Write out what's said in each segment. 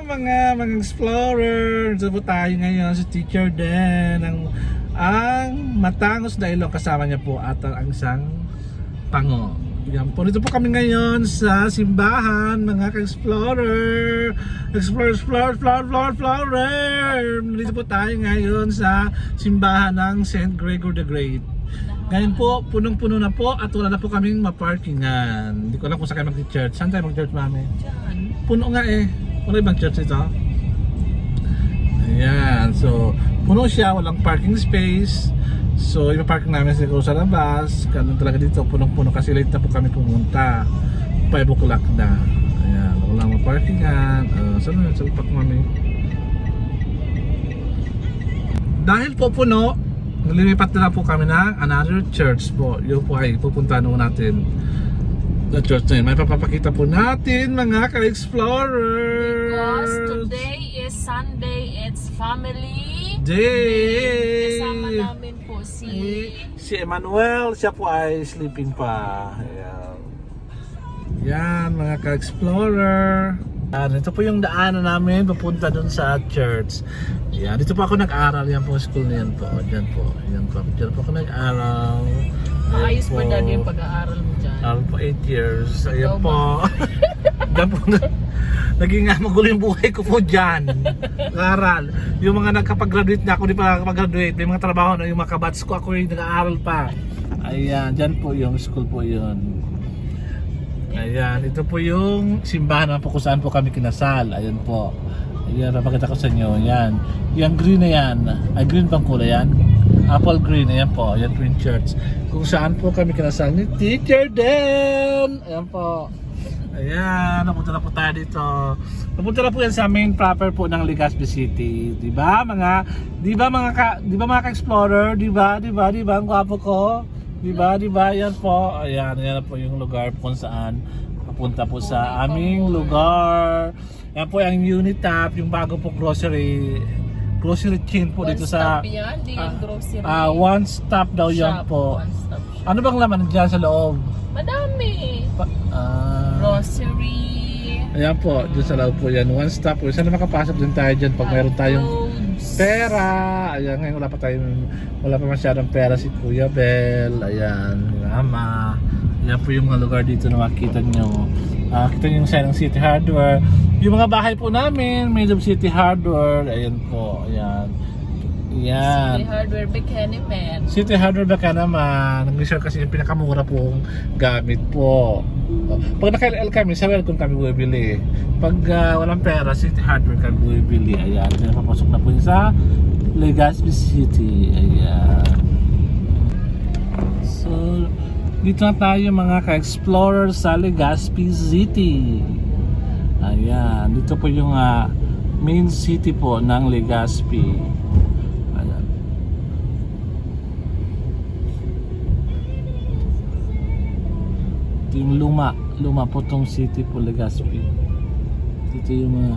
mga explorer. So po tayo ngayon sa Teacher Den ang matangos na ilong, kasama niya po at ang isang pango. Yan po, dito po kami ngayon sa simbahan, mga ka-explorer. Explorer. Dito po tayo ngayon sa simbahan ng St. Gregor the Great. Ngayon po, punong-puno na po at wala na po kaming maparkingan. Hindi ko alam kung saan kayo mag-church. Saan tayo mag-church, mami? Diyan. Puno nga eh. Wala ibang church ito. Ayan, so puno siya, walang parking space. So ipaparking namin siguro sa labas. Ganun talaga dito, punong-puno kasi late na po kami pumunta. 5 o'clock na. Ayan, walang maparkingan. Saan na yun? Sa upak, mami? Dahil po puno, nalilipat na po kami ng another church po. Yun po ay pupunta naman natin the church na yun. May papapakita po natin, mga ka-explorer. Because today is Sunday, it's family Day. Kasama namin po si Emmanuel, siya po ay sleeping pa. Ayan. Yan, mga ka-explorer. Ito po yung daanan namin papunta dun sa church. Yan, dito po ako nag-aral. Yan po school na yan po. Diyan po. Yan po. Diyan po ako nag-aral. Maayos ba dad yung pag-aaral mo dyan? Aral po 8 years. Ayan po. Diyan po naging magulo yung buhay ko po dyan. Aral. Yung mga nagkapag-graduate na ako, di pa nakapag-graduate. May mga trabaho na yung mga kabats ko, ako yung nag-aaral pa. Ayan, dyan po yung school po yun. Ayan, ito po yung simbahan na po kung saan po kami kinasal. Ayan po. Ayan, napakita ko sa inyo. Ayan. Yung green na yan. Ay, green pang kulay yan. Apple green. Ayan po. Ayan po yung church. Kung saan po kami kinasal ni Teacher Den. Ayan po. Ayan, napunta na po tayo dito. Napunta na po yan sa main proper po ng Legazpi City. 'Di ba mga ka-explorer, 'di ba? Ang gwapo ko. 'Di ba? Yan po. Ayan, yan po yung lugar kung saan papunta po sa aming lugar. Yan po yung Unitap, yung bago po grocery chain po dito sa yan, di yung grocery. one stop daw yan po. Ano bang laman diyan sa loob? Madami. Grocery. Ayan po, dyan sa loob po yan. One stop po. Sana makapasok din tayo dyan pag mayroon tayong pera. Ayan, ngayon wala pa masyadong pera si Kuya Bel. Ayan, Mama. Ayan po yung mga lugar dito na makikita nyo. Kita nyo yung sign ng City Hardware. Yung mga bahay po namin, made of City Hardware. Ayan po, ayan. Yan. City Hardware Buchanan. City Hardware baka naman. Nag-reserve kasi yung pinakamura pong gamit po. Pag naka-LL kami, sa welcome kami bumibili. Pag walang pera, City Hardware kami bumibili. Ayan, pinapapasok na po yun sa Legazpi City. Ayan. So, dito na tayo mga ka-explorer sa Legazpi City. Ayan, dito po yung main city po ng Legazpi. Yung luma po tong city po Legazpi. Dito yung mga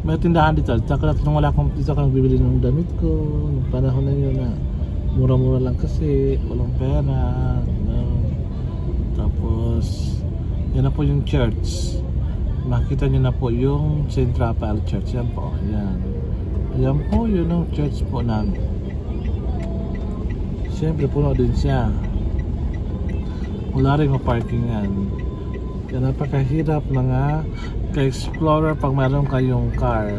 may tindahan dito. Tsaka nung wala akong dito ako bibili ng damit ko. Nung panahon na yun na mura-mura lang kasi walang pera, no? Tapos yan na po yung church. Makita nyo na po yung St. Raphael Church. Yan po, yan. Ayan po, yun ang church po namin. Siyempre puno din siya. Wala rin maparkingan. Kaya napakahirap mga ka-explorer pag mayroon kayong car.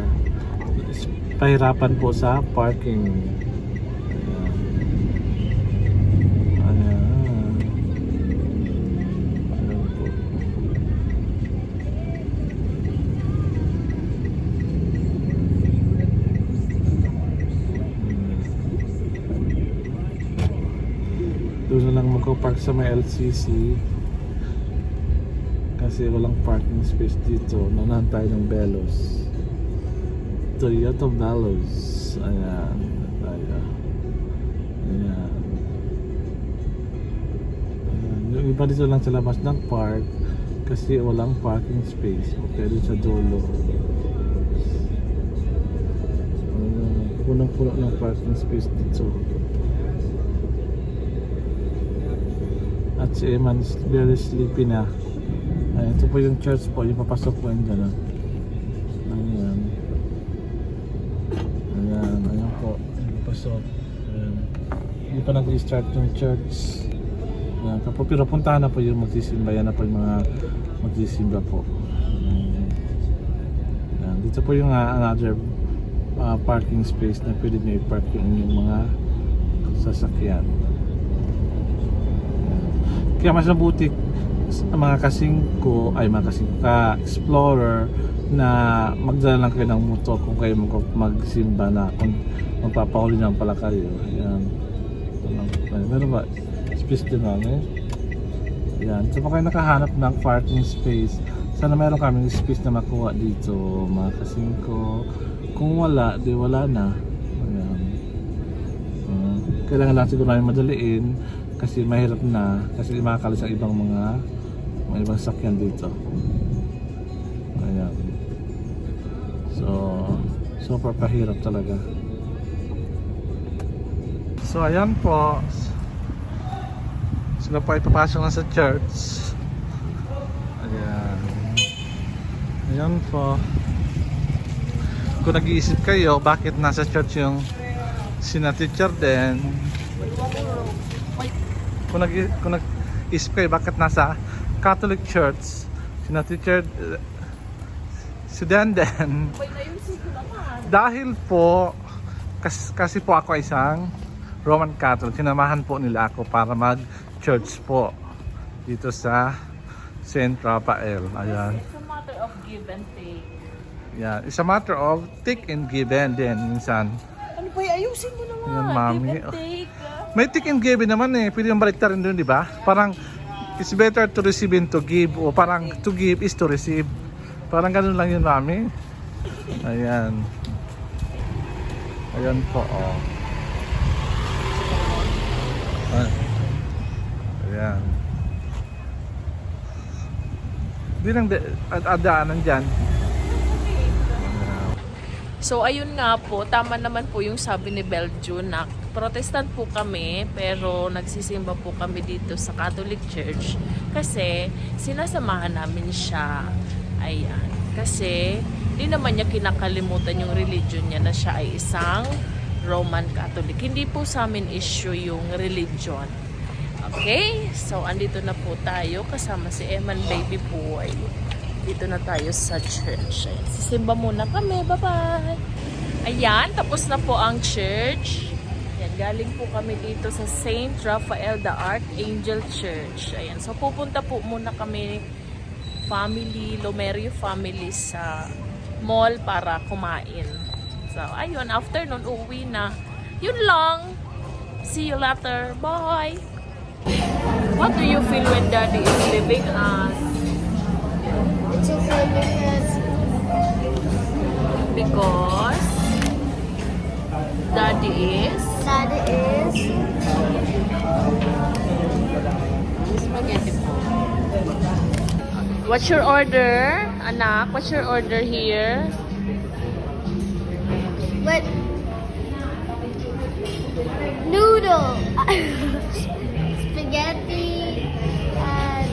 Pahirapan po sa parking. Ayan. Doon na lang magko-park sa may LCC kasi walang parking space dito. Nanahan tayo ng Belos, Toyota Belos. Ayan tayo. Ayan. Yung iba dito lang sa labas ng park kasi walang parking space. Okay, dito sa dulo punong-puno ng parking space dito. Si Eman is very sleepy na. Ay, ito po yung church po, yung papasok po yung gano'n. Ayan. Ayan po. Yung papasok. Ayan. Hindi pa nag-start yung church. Ayan. Pero puntahan na po yung magsisimba. Yan na po yung mga magsisimba po. Ayan. Dito po yung another parking space na pwede nyo i-park yung mga sasakyan. Ayan. Kaya mas mabuti mga ka-explorer na magdala lang kayo ng motor kung kayo magsimba na, kung magpapahuli naman pala kayo. Ayan. Meron ba? Space din namin. Ayan. So kayo nakahanap ng parking space, sana meron kaming space na makuha dito mga kasingko. Kung wala, di wala na. Ayan. Kailangan lang siguro namin madaliin kasi mahirap na, kasi makakalis ang ibang mga ibang sakyan dito. Ayan. So super pahirap talaga. So ayan po, sila po ay papasok na sa church. Ayan. Ayan po. Kung nag-iisip kayo bakit nasa church yung sina teacher din, kung nag-iisip kayo bakit nasa Catholic Church sina teacher si Denden, dahil po kasi po ako isang Roman Catholic, sinamahan po nila ako para mag church po dito sa Saint Raphael. Ayan. It's a matter of give and take. Yeah, it's a matter of take and give and din minsan. Ano ba, ayusin mo naman. Ayan, mami. Give and take. May take and give naman eh. Pwede yung balik rin doon, di ba? Parang it's better to receive than to give, o parang to give is to receive. Parang ganun lang yun, mami. Ayan. Ayan po, oh. Ayan. Hindi lang adaanan dyan. So ayun nga po, tama naman po yung sabi ni Belgium na Protestant po kami pero nagsisimba po kami dito sa Catholic Church kasi sinasamahan namin siya. Ayan. Kasi hindi naman niya kinakalimutan yung religion niya na siya ay isang Roman Catholic. Hindi po sa amin issue yung religion. Okay? So andito na po tayo kasama si Eman Baby Boy. Dito na tayo sa church. Ayan, sisimba muna kami. Bye-bye! Ayan, tapos na po ang church. Ayan, galing po kami dito sa Saint Raphael the Archangel Church. Ayan, so pupunta po muna kami family, Lomerio family sa mall para kumain. So, ayun, after nun, uuwi na. Yun lang. See you later. Bye! What do you feel when Daddy is leaving us? It's okay Because Daddy is spaghetti po. What's your order, anak? What's your order here? what noodle, spaghetti, and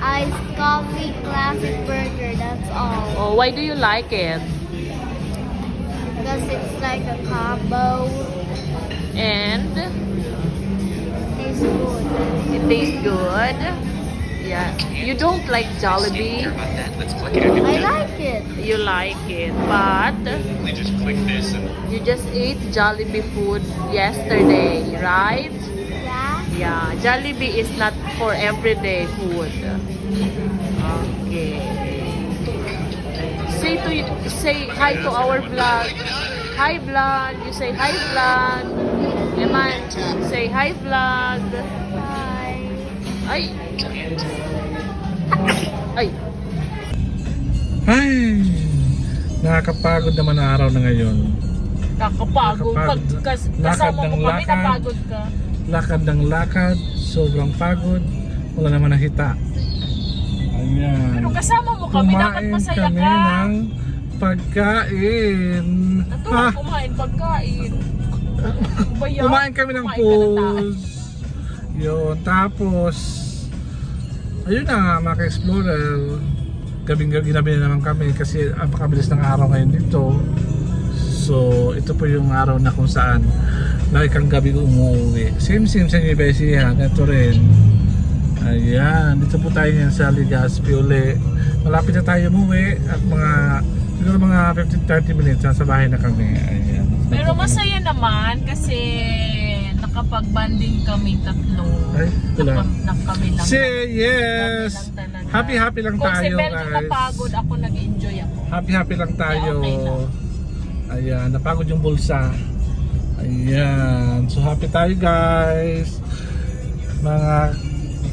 iced coffee, classic burger. That's all. Oh, why do you like it? Because it's like a combo. And Tastes good. it tastes good. Yeah. You don't like Jollibee. I like it. You like it, but Just click this and you just ate Jollibee food yesterday, right? Yeah. Yeah, Jollibee is not for everyday food. Okay. Say hi to our vlog. Hi vlog. You say hi vlog. Eman, say hi vlog. Bye. Ay. Ay. Ay, nakakapagod naman na araw na ngayon. Nakakapagod. Pag Lakad kasama ng mo kami, lakad. napagod ka. Lakad ng lakad, sobrang pagod, wala naman nakita. Ayan. Pero kasama mo kami, dapat Kumain masaya kami ka. ng pagkain. Natuwa kumain pagkain. Bayaw. Kumain kami ng Kumain ka ng pools. Yun, tapos ayun na nga mga ka-explorer, gabing-gabi na naman kami kasi napakabilis ng araw ngayon dito. So ito po yung araw na kung saan lagi kang gabi umuwi. Same sa Nueva Ecija, ito rin. Ayan, dito po tayo ngayon sa Legazpi uli. Malapit na tayo umuwi at siguro mga 15-30 minutes sa bahay na kami. Ayan. Pero masaya naman kasi nakapag-banding kami tatlo. Ay, wala. Kami lang. Say yes! Kami lang talaga. Happy lang Kung si tayo, Beljo guys. napagod, ako nag-enjoy ako. Happy lang tayo. Okay lang. Ayan, napagod yung bulsa. Ayan. So happy tayo, guys. Mga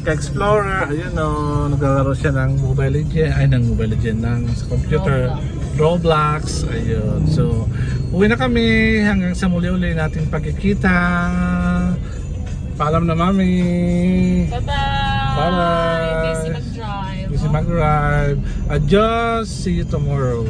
ka-explorer, ayun o, naglalaro siya ng Mobile Legend sa computer. Roblox. Ayun. So, uwi na kami hanggang sa muli-uli nating pagkikita. Paalam na, Mami. Bye-bye! Bye-bye! Busy mag-drive. Busy mag-drive. Adios! See you tomorrow.